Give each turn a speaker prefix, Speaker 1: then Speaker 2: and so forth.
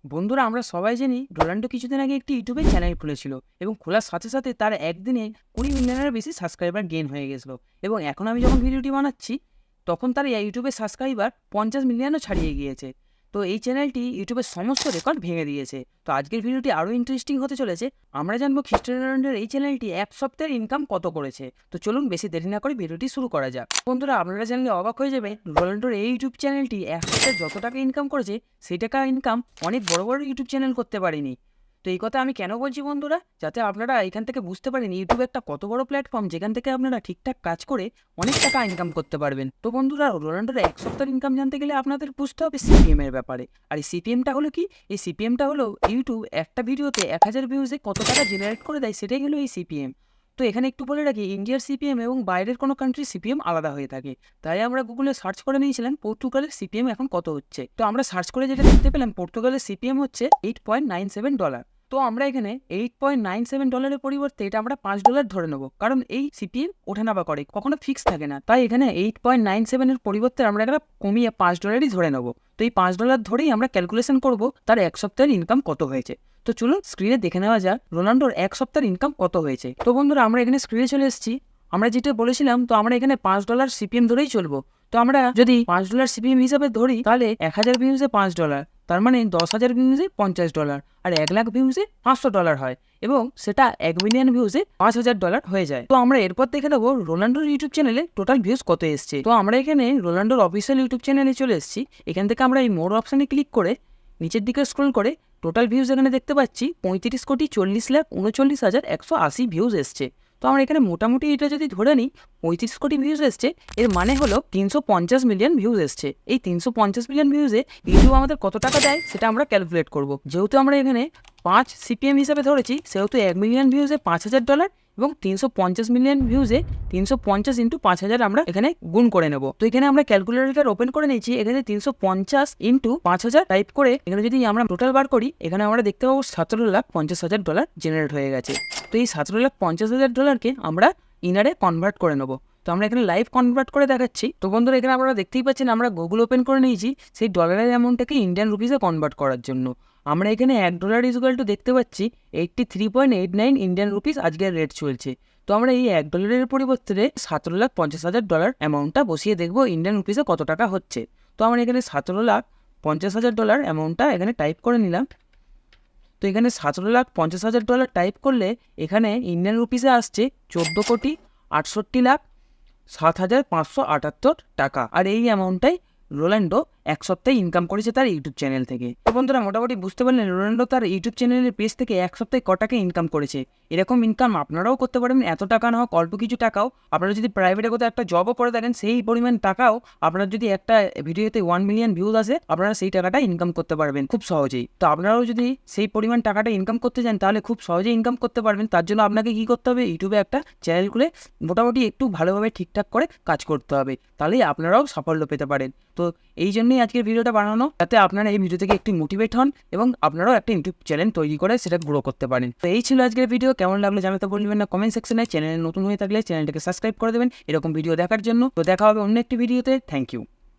Speaker 1: বন্ধুরা, আমরা সবাই জানি রোনাল্ডো কিছুদিন আগে একটি ইউটিউবে চ্যানেল খুলেছিল এবং খোলার সাথে সাথে তার একদিনে 20 মিলিয়নের বেশি সাবস্ক্রাইবার গেইন হয়ে গেছিলো। এবং এখন আমি যখন ভিডিওটি বানাচ্ছি তখন তার ইউটিউবের সাবস্ক্রাইবার 50 মিলিয়নও ছাড়িয়ে গিয়েছে। তো এই চ্যানেলটি ইউটিউবের সমস্ত রেকর্ড ভেঙে দিয়েছে। তো আজকের ভিডিওটি আরও ইন্টারেস্টিং হতে চলেছে। আমরা জানবো খ্রিস্টিয়ানো রোনাল্ডোর এই চ্যানেলটি এক সপ্তাহের ইনকাম কত করেছে। তো চলুন বেশি দেরি না করে ভিডিওটি শুরু করা যাক। বন্ধুরা, আপনারা জানলে অবাক হয়ে যাবে, রোনাল্ডোর এই ইউটিউব চ্যানেলটি এক সপ্তাহে যত টাকা ইনকাম করেছে সেই টাকা ইনকাম অনেক বড় বড় ইউটিউব চ্যানেল করতে পারেনি। তো এই কথা আমি কেন বলছি বন্ধুরা, যাতে আপনারা এখান থেকে বুঝতে পারেন ইউটিউব একটা কত বড় প্ল্যাটফর্ম যেখান থেকে আপনারা ঠিকঠাক কাজ করে অনেক টাকা ইনকাম করতে পারবেন। তো বন্ধুরা, রোনাল্ডোর এক সপ্তাহের ইনকাম জানতে গেলে আপনাদের বুঝতে হবে সিপিএম এর ব্যাপারে। আর এই সিপিএমটা হলো কি? এই সিপিএমটা হলো ইউটিউব একটা ভিডিওতে 1000 ভিউজে কত টাকা জেনারেট করে দেয়, সেটাই হলো এই সিপিএম। তো এখানে একটু বলে রাখি, ইন্ডিয়ার সিপিএম এবং বাইরের কোনো কান্ট্রির সিপিএম আলাদা হয়ে থাকে। তাই আমরা গুগলে সার্চ করে নিয়েছিলাম পর্তুগালের সিপিএম এখন কত হচ্ছে। তো আমরা সার্চ করে যেটা দেখতে পেলাম, পর্তুগালের সিপিএম হচ্ছে $8.97। তো আমরা এখানে $8.97 পরিবর্তে এটা আমরা $5 ধরে নেবো, কারণ এই সিপিএম ওঠানামা করে, কখনো ফিক্স থাকে না। তাই এখানে 8.97 পরিবর্তে আমরা এখানে কমিয়ে $5 ধরে নেবো। তো এই $5 ধরেই আমরা ক্যালকুলেশন করব তার এক সপ্তাহের ইনকাম কত হয়েছে। তো চলুন স্ক্রিনে দেখে নেওয়া যাক রোনাল্ডোর এক সপ্তাহের ইনকাম কত হয়েছে। তো বন্ধুরা, আমরা এখানে স্ক্রিনে চলে এসেছি। আমরা যেটা বলেছিলাম, তো আমরা এখানে $5 সিপিএম ধরেই চলবো। তো আমরা যদি $5 সিপিএম হিসাবে ধরি, তাহলে 1000 ভিউজে $5, তার মানে 10,000 ভিউজে $50, আর 1,00,000 ভিউজে $500 হয়, এবং সেটা 1 মিলিয়ন ভিউজে $5,000 হয়ে যায়। তো আমরা এরপর দেখে নেবো রোনাল্ডোর ইউটিউব চ্যানেলে টোটাল ভিউজ কত এসছে। তো আমরা এখানে রোনাল্ডোর অফিসিয়াল ইউটিউব চ্যানেলে চলে এসেছি। এখান থেকে আমরা এই মোর অপশানে ক্লিক করে নিচের দিকে স্ক্রল করে টোটাল ভিউজ এখানে দেখতে পাচ্ছি 35,40,39,180 ভিউজ এসছে। তো আমরা এখানে মোটামুটি এটা যদি ধরে নিই 35 কোটি ভিউজ এসছে, এর মানে হলো 350 মিলিয়ন ভিউজ এসছে। এই 350 মিলিয়ন ভিউজে ইউটিউব আমাদের কত টাকা দেয় সেটা আমরা ক্যালকুলেট করব। যেহেতু আমরা এখানে 5 সিপিএম হিসাবে ধরেছি, সেহেতু 1 মিলিয়ন ভিউজে $5,000 এবং 350 মিলিয়ন ভিউজে 350 ইন্টু 5,000 আমরা এখানে গুণ করে নেব। তো এখানে আমরা ক্যালকুলেটর ওপেন করে নিয়েছি। এখানে 350 ইন্টু 5,000 টাইপ করে এখানে যদি আমরা টোটাল বার করি, এখানে আমরা দেখতে পাবো $17,50,000 জেনারেট হয়ে গেছে। তো এই $17,50,000কে আমরা ইনারে কনভার্ট করে নেবো। তো আমরা এখানে লাইভ কনভার্ট করে দেখাচ্ছি। তো বন্ধুরা, এখানে আপনারা দেখতেই পাচ্ছেন আমরা গুগল ওপেন করে নিয়েছি সেই ডলারের অ্যামাউন্টটাকে ইন্ডিয়ান রুপিসে কনভার্ট করার জন্য। আমরা এখানে $1 ইকুয়াল টু দেখতে পাচ্ছি 83.89 ইন্ডিয়ান রুপিস আজকের রেট চলছে। তো আমরা এই $1 পরিবর্তে $17,50,000 অ্যামাউন্টটা বসিয়ে দেখবো ইন্ডিয়ান রুপিসে কত টাকা হচ্ছে। তো আমরা এখানে $17,50,000 অ্যামাউন্টটা এখানে টাইপ করে নিলাম। তো এখানে $17,50,000 টাইপ করলে এখানে ইন্ডিয়ান রুপিসে আসছে 14,68,07,578 টাকা। আর এই অ্যামাউন্টটাই রোনাল্ডো এক সপ্তাহে ইনকাম করেছে তার ইউটিউব চ্যানেল থেকে। তো বন্ধুরা, মোটামুটি বুঝতে পারলেন রোনাল্ডো তার ইউটিউব চ্যানেলের পেজ থেকে এক সপ্তাহে ক টাকা ইনকাম করেছে। এরকম ইনকাম আপনারাও করতে পারবেন। এত টাকা না হোক, অল্প কিছু টাকাও আপনারা যদি প্রাইভেটে কোথাও একটা জবও করে থাকেন, সেই পরিমাণ টাকাও আপনার যদি একটা ভিডিওতে 1 মিলিয়ন ভিউজ আসে, আপনারা সেই টাকাটা ইনকাম করতে পারবেন খুব সহজেই। তো আপনারাও যদি সেই পরিমাণ টাকাটা ইনকাম করতে চান, তাহলে খুব সহজেই ইনকাম করতে পারবেন। তার জন্য আপনাকে কী করতে হবে, ইউটিউবে একটা চ্যানেল খুলে মোটামুটি একটু ভালোভাবে ঠিকঠাক করে কাজ করতে হবে, তাহলেই আপনারাও সাফল্য পেতে পারেন। তো এই জন্যই আজকের ভিডিওটা বানানো, যাতে আপনারা এই ভিডিও থেকে একটু মোটিভেট হন এবং আপনারাও একটা ইউটিউব চ্যানেল তৈরি করে সেটা গ্রো করতে পারেন। তো এই ছিল আজকের ভিডিও। কেমন লাগলো জানাতে বলবেন না কমেন্ট সেকশনে। চ্যানেলে নতুন হয়ে থাকলে চ্যানেলটাকে সাবস্ক্রাইব করে দেবেন এরকম ভিডিও দেখার জন্য। তো দেখা হবে অন্য একটি ভিডিওতে। Thank you.